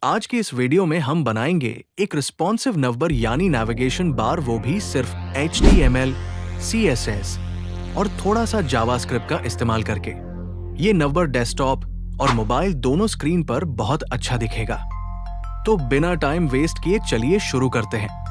आज की इस वीडियो में हम बनाएंगे एक रिस्पॉन्सिव नवबर यानी नेविगेशन बार, वो भी सिर्फ HTML, CSS और थोड़ा सा जावास्क्रिप्ट का इस्तेमाल करके। ये नवबर डेस्कटॉप और मोबाइल दोनों स्क्रीन पर बहुत अच्छा दिखेगा। तो बिना टाइम वेस्ट किए चलिए शुरू करते हैं।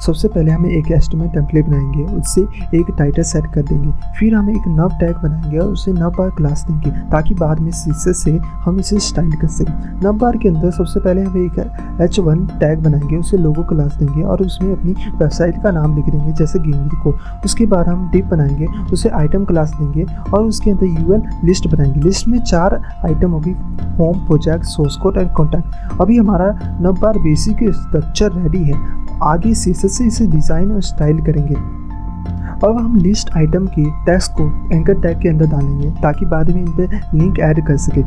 सबसे पहले हमें एक HTML टेम्पलेट बनाएंगे, उससे एक टाइटल सेट कर देंगे। फिर हमें एक नव टैग बनाएंगे और उसे नव बार क्लास देंगे ताकि बाद में CSS से हम इसे स्टाइल कर सकें। नव बार के अंदर सबसे पहले हमें एक H1 टैग बनाएंगे, उसे लोगो क्लास देंगे और उसमें अपनी वेबसाइट का नाम लिख देंगे, जैसे गेमरी को। उसके बाद हम डिप बनाएंगे, उसे आइटम क्लास देंगे और उसके अंदर UL लिस्ट बनाएंगे। लिस्ट में 4 आइटम होगी: home, project, source code and contact. अभी हमारा नव बार बेसिक स्ट्रक्चर रेडी है। आगे CSS से इसे डिज़ाइन और स्टाइल करेंगे। अब हम लिस्ट आइटम के टेक्स्ट को एंकर टैग के अंदर डालेंगे ताकि बाद में इन पर लिंक ऐड कर सके।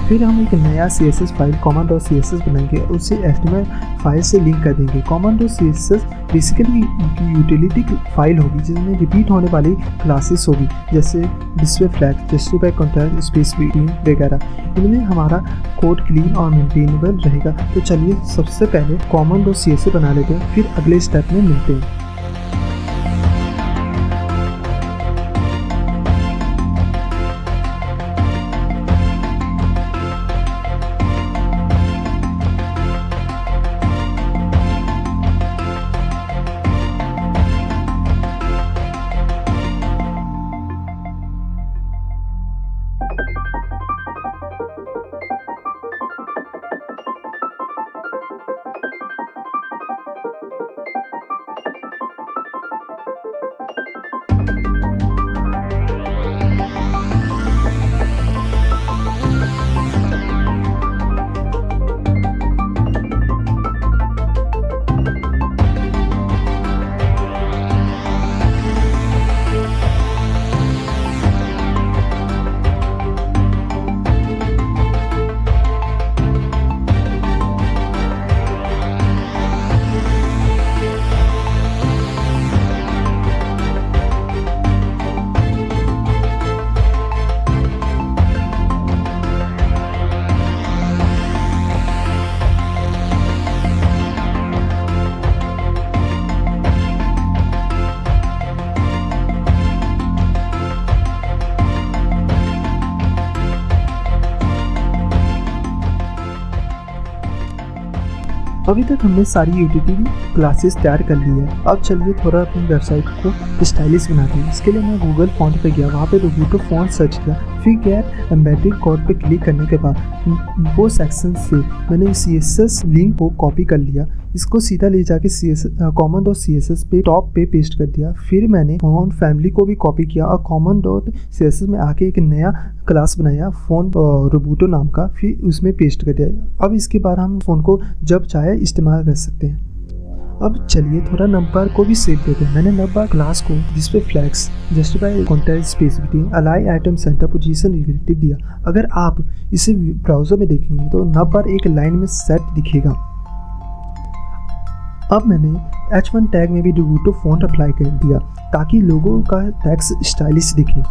फिर हम एक नया CSS फाइल command.css बनाएंगे, उसे HTML फाइल से लिंक कर देंगे। command.css बेसिकली यूटिलिटी फाइल होगी जिसमें रिपीट होने वाली क्लासेस होगी, जैसे display flag, justify contact, space between वगैरह। इनमें हमारा कोड क्लीन और मेंटेनेबल रहेगा। तो चलिए सबसे पहले command.css बना लेते हैं, फिर अगले स्टेप में मिलते हैं। अभी तक हमने सारी यूटिलिटी क्लासेस तैयार कर ली है। अब चलिए थोड़ा अपनी वेबसाइट को स्टाइलिश बनाते हैं। इसके लिए मैं गूगल फॉन्ट पे गया, वहाँ पे रूबूटो फॉन्ट सर्च किया। फिर गेट एम्बेडेड कोड पे क्लिक करने के बाद इम्पोर्ट सेक्शन से मैंने CSS लिंक को कॉपी कर लिया। इसको सीधा ले जाके command.css पे टॉप पे पेस्ट कर दिया। फिर मैंने फोन फैमिली को भी कॉपी किया और command.css में आके एक नया क्लास बनाया फोन रूबूटो नाम का, फिर उसमें पेस्ट कर दिया। अब इसके बाद हम फोन को जब चाहे इस्तेमाल कर सकते हैं। अब चलिए थोड़ा नंबर को भी सेव देते हैं। मैंने नंबर क्लास को display flex, justify content, specificity, अलाई आइटम, सेंटर पोजीशन, रिलेटिव दिया। अगर आप इसे ब्राउजर में देखेंगे तो नंबर एक लाइन में सेट दिखेगा। अब मैंने H1 टैग में भी रूबूटो फॉन्ट अप्लाई कर दिया ताकि लोगों का टेक्स्ट स्टाइलिश दिखे।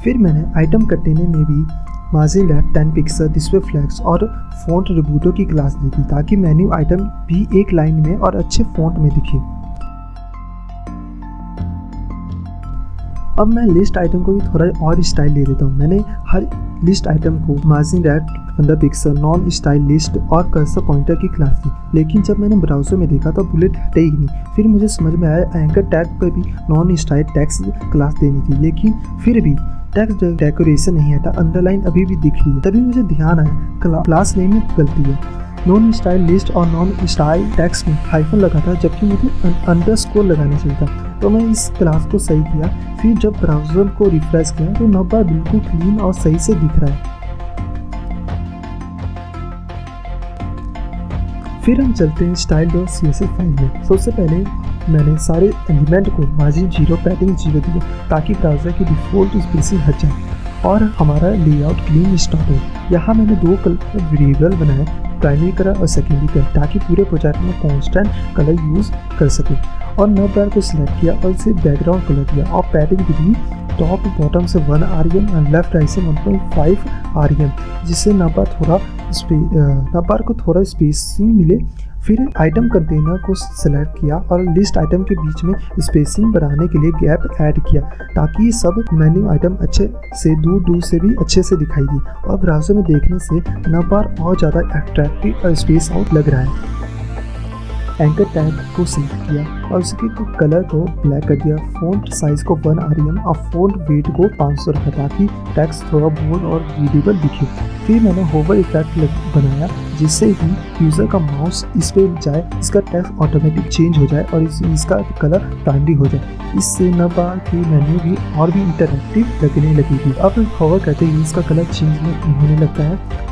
फिर मैंने आइटम कंटेनर में भी margin left 10 pixel, display flags और फॉन्ट रूबूटो की क्लास दी थी ताकि मेन्यू आइटम भी एक लाइन में और अच्छे फॉन्ट में दिखे। अब मैं लिस्ट आइटम को भी थोड़ा और स्टाइल ले देता हूँ। मैंने हर लिस्ट आइटम को margin left 15 pixel, non style list और कर्सर पॉइंटर की क्लास दी, लेकिन जब मैंने ब्राउजर में देखा तो बुलेट हटे ही नहीं। फिर मुझे समझ में आया एंकर टैग पर भी नॉन स्टाइल टेक्स्ट क्लास देनी थी, लेकिन फिर भी टेक्स्ट डेकोरेशन नहीं हटा, अंडरलाइन अभी भी दिख रही है। तभी मुझे ध्यान आया क्लास नेम में गलती है। नॉन स्टाइल लिस्ट और नॉन स्टाइल टेक्स्ट में हाइफन लगा था, जबकि मुझे अंडरस्कोर लगाना चाहिए था। तो मैं इस क्लास को सही किया। फिर जब ब्राउज़र को रिफ्रेश किया तो नंबर बिल्कुल क्लीन और सही से दिख रहा है। फिर हम चलते हैं style.css फाइल में। सबसे पहले मैंने सारे एलिमेंट को मार्जिन 0, पैडिंग 0 दिया ताकि ब्राउज़र की डिफ़ॉल्ट स्पेसिंग हट जाए और हमारा लेआउट क्लीन स्टार्ट हो। यहाँ मैंने 2 कलर वेरिएबल बनाए, प्राइमरी कलर और सेकेंडरी कलर, ताकि पूरे प्रोजेक्ट में कॉन्स्टेंट कलर यूज़ कर सकें। और नव बार को सिलेक्ट किया और इसे बैकग्राउंड कलर दिया और पैडिंग भी दी टॉप बॉटम से 1 REM और लेफ्ट राइट से 1.5 REM, जिससे नव बार को थोड़ा स्पेसिंग मिले। फिर आइटम कंटेनर को सेलेक्ट किया और लिस्ट आइटम के बीच में स्पेसिंग बढ़ाने के लिए गैप ऐड किया ताकि सब मेन्यू आइटम अच्छे से दूर से भी अच्छे से दिखाई दी। और ब्राउज़र में देखने से नवबार और ज़्यादा अट्रैक्टिव और स्पेस आउट लग रहा है। एंकर टैग को सिलेक्ट किया और उसके कलर को ब्लैक कर दिया। फ़ॉन्ट साइज़ को 1 REM और फ़ॉन्ट वेट को 500 रखा ताकि टेक्स्ट थोड़ा बोल्ड और रीडेबल दिखे। फिर मैंने होवर इफेक्ट बनाया जिससे ही यूज़र का माउस इस पे जाए, इसका टेक्स्ट ऑटोमेटिक चेंज हो जाए और इसका कलर प्राइमरी हो जाए। इससे नवबार की मेन्यू भी और भी इंटरैक्टिव लगने लगेगी। अब होवर करते ही इसका कलर चेंज होने लगता है।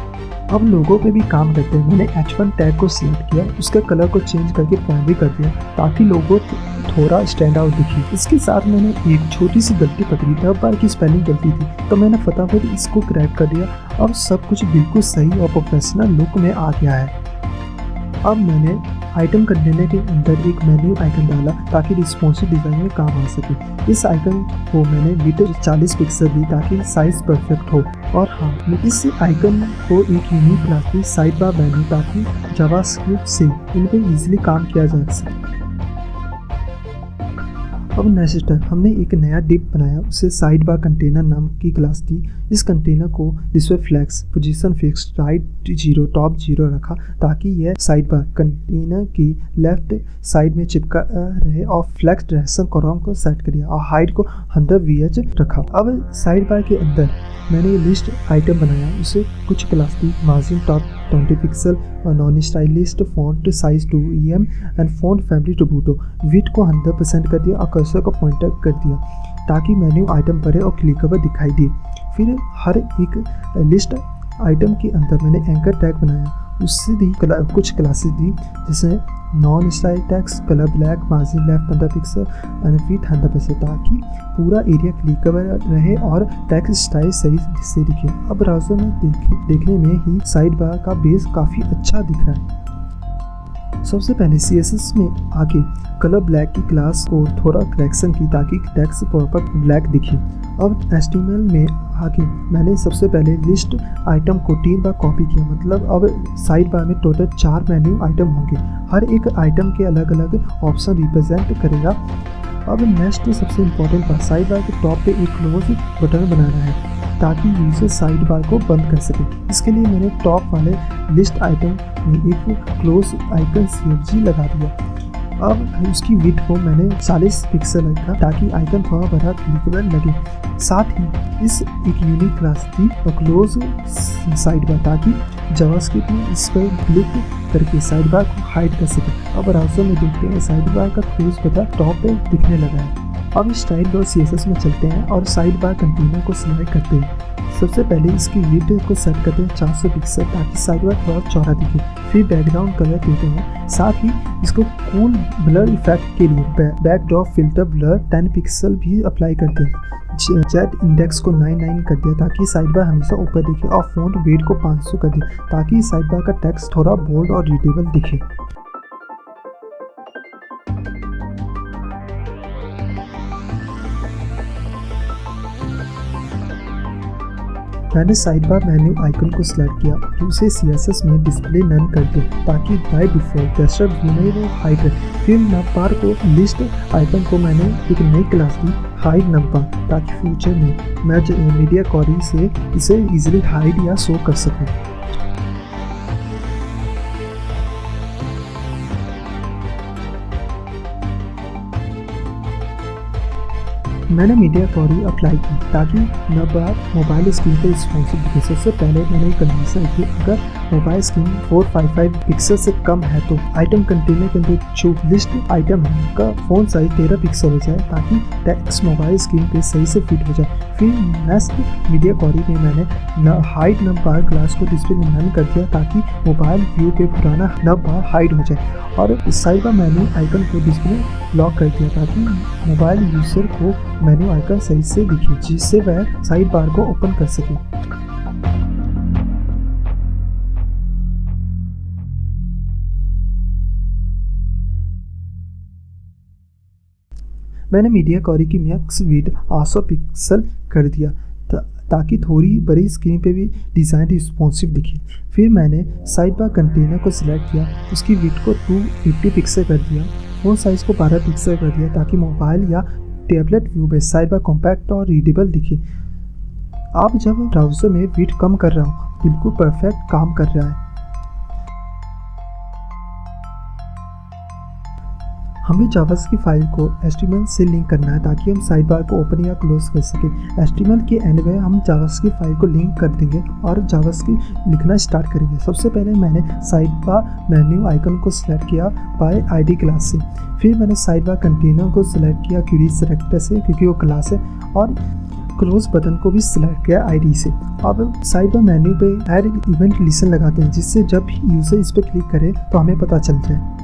अब लोगों पे भी काम करते हैं। मैंने H1 टैग को सिलेक्ट किया, उसके कलर को चेंज करके प्राइमरी कर दिया ताकि लोगो थोड़ा स्टैंड आउट दिखे। इसके साथ मैंने एक छोटी सी गलती पकड़ी, नवबार की स्पेलिंग गलती थी तो मैंने फटाफट इसको करेक्ट कर दिया। अब सब कुछ बिल्कुल सही और प्रोफेशनल लुक में आ गया है। अब मैंने आइटम कंटेनर के अंदर एक मेन्यू आइकन डाला ताकि रिस्पॉन्सिव डिज़ाइन में काम आ सके। इस आइकन को मैंने विड्थ 40 पिक्सल दी ताकि साइज परफेक्ट हो। और हाँ, इस आइकन को एक यूनिक क्लास दी साइड बार मेन्यू ताकि जावास्क्रिप्ट से इन पर ईजिली काम किया जा सके। अब नेक्स्ट स्टेप, हमने एक नया डिप बनाया, उसे साइड बार कंटेनर नाम की क्लास दी। इस कंटेनर को display flex, position fix, right 0, top 0 रखा ताकि यह साइड बार कंटेनर की लेफ्ट साइड में चिपका रहे और फ्लैक्स डायरेक्शन कॉलम को सेट कर दिया और हाइट को 100 VH रखा। अब साइड बार के अंदर मैंने लिस्ट आइटम बनाया, उसे कुछ क्लास दी, मार्जिन टॉप 20 पिक्सल और non stylist, font size 2 EM and font family टूबूटो। विड्थ को 100% कर दिया और कर्सर को पॉइंटर कर दिया ताकि मेन्यू आइटम पड़े और क्लिकेबल दिखाई दे। फिर हर एक लिस्ट आइटम के अंदर मैंने एंकर टैग बनाया, उससे भी कुछ क्लासेस दी जैसे non style tax, colour black, margin left 15 pixel and width 100% ताकि पूरा एरिया क्लिकेबल रहे और टैक्स स्टाइल सही से दिखे। अब ब्राउज़र में देखने में ही साइड बार का बेस काफ़ी अच्छा दिख रहा है। सबसे पहले CSS में आके कलर ब्लैक की क्लास को थोड़ा करेक्शन की ताकि टेक्स्ट प्रॉपर ब्लैक दिखे। अब HTML में आके मैंने सबसे पहले लिस्ट आइटम को 3 बार कॉपी किया, मतलब अब साइड बार में टोटल 4 मेन्यू आइटम होंगे। हर एक आइटम के अलग अलग ऑप्शन रिप्रेजेंट करेगा। अब नेक्स्ट सबसे इम्पोर्टेंट बात, साइड बार के टॉप पे एक क्लोज बटन बनाना है ताकि यूजर साइड बार को बंद कर सके। इसके लिए मैंने टॉप वाले लिस्ट आइटम में एक क्लोज आइकन CFG लगा दिया। अब उसकी विड्थ को मैंने 40 पिक्सल रखा ताकि आइकन थोड़ा बड़ा क्लिकेबल लगे। साथ ही इस एक यूनिक क्लास थी और क्लोज साइड बार ताकि जावास्क्रिप्ट में इस पर क्लिक करके साइड बार को हाइड कर सके। अब ब्राउज़र में देखते हैं साइड बार का क्लोज बटन टॉप पे दिखने लगा है। अब स्टाइल और CSS में चलते हैं और साइड बार कंटेनर को सिलेक्ट करते हैं। सबसे पहले इसकी विड्थ को सेट करते हैं 400 पिक्सल ताकि साइड बार थोड़ा चौड़ा दिखे। फिर बैकग्राउंड कलर देते हैं, साथ ही इसको कूल ब्लर इफेक्ट के लिए बैकड्रॉप फिल्टर ब्लर 10 पिक्सल भी अप्लाई करते हैं। जेड इंडेक्स को 99 कर दिया ताकि साइड बार हमेशा ऊपर दिखे और फॉन्ट वेट को 500 कर दिया ताकि साइड बार का टेक्स्ट थोड़ा बोल्ड और रीडेबल दिखे। मैंने साइड बार मेन्यू आइकन को सिलेक्ट किया और उसे CSS में डिस्प्ले नन कर दिया ताकि बाय डिफॉल्ट डेस्कटॉप व्यू में वो हाइड रहे। फिर नवबार को लिस्ट आइकन को मैंने एक नई क्लास दी, हाइड नवबार, ताकि फ्यूचर में मैं मीडिया क्वेरी से इसे इजीली हाइड या शो कर सकूं। मैंने मीडिया क्वेरी अप्लाई की ताकि नवबार मोबाइल स्क्रीन पर रिस्पॉन्सिव दिखे। सबसे पहले मैंने एक कंडीशन रखी, अगर मोबाइल स्क्रीन 455 पिक्सल से कम है तो आइटम कंटेनर के अंदर जो लिस्ट आइटम है उनका फ़ॉन्ट साइज 13 पिक्सल हो जाए ताकि टेक्स्ट मोबाइल स्क्रीन पे सही से फिट हो जाए। फिर नेक्स्ट मीडिया क्वेरी में मैंने हाइड नवबार क्लास को डिस्प्ले में नन कर दिया ताकि मोबाइल व्यू पे पुराना नवबार हाइड हो जाए और साइड बार मेन्यू आइकन को डिस्प्ले लॉक कर दिया ताकि मोबाइल यूजर को मेन्यू आइकन सही से दिखे जिससे वह साइड बार को ओपन कर सके। मैंने मीडिया क्वालिटी की मैक्स विड्थ 800 पिक्सल कर दिया ताकि थोड़ी बड़ी स्क्रीन पे भी डिज़ाइन रिस्पॉन्सिव दिखे। फिर मैंने साइड बार कंटेनर को सिलेक्ट किया, उसकी विड्थ को 250 पिक्सल कर दिया, फ़ॉन्ट साइज़ को 12 पिक्सल कर दिया ताकि मोबाइल या टैबलेट व्यू में साइड बार कॉम्पैक्ट और रीडेबल दिखे। अब जब ब्राउज़र में विड्थ कम कर रहा हूँ, बिल्कुल परफेक्ट काम कर रहा है। हमें जावास्क्रिप्ट फाइल को HTML से लिंक करना है ताकि हम साइड बार को ओपन या क्लोज कर सकें। HTML के एंड में हम जावास्क्रिप्ट फाइल को लिंक कर देंगे और जावास्क्रिप्ट लिखना स्टार्ट करेंगे। सबसे पहले मैंने साइड बार मेन्यू आइकन को सिलेक्ट किया बाय ID क्लास से। फिर मैंने साइड बार कंटेनर को सिलेक्ट किया क्वेरी सेलेक्टर से क्योंकि वो क्लास है, और क्लोज बटन को भी सिलेक्ट किया ID से। अब साइड बार मेन्यू पे ऐड इवेंट लिसन लगाते हैं, जिससे जब यूज़र इस पर क्लिक करे तो हमें पता चल जाए।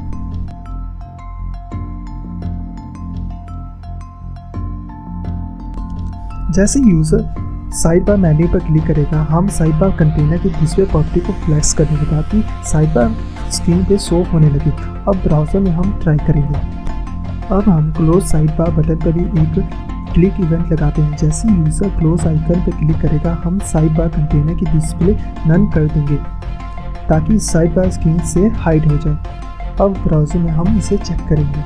जैसे यूज़र साइड बार मेन्यू पर क्लिक करेगा, हम साइड बार कंटेनर की दूसरे प्रॉपर्टी को फ्लैश करेंगे ताकि साइड बार स्क्रीन पे शो होने लगे। अब ब्राउज़र में हम ट्राई करेंगे। अब हम क्लोज साइड बार बटन पर भी एक क्लिक इवेंट लगाते हैं। जैसे यूज़र क्लोज आइकन पर क्लिक करेगा, हम साइड बार कंटेनर की डिस्प्ले नन कर देंगे ताकि साइड बार स्क्रीन से हाइड हो जाए। अब ब्राउज़र में हम इसे चेक करेंगे।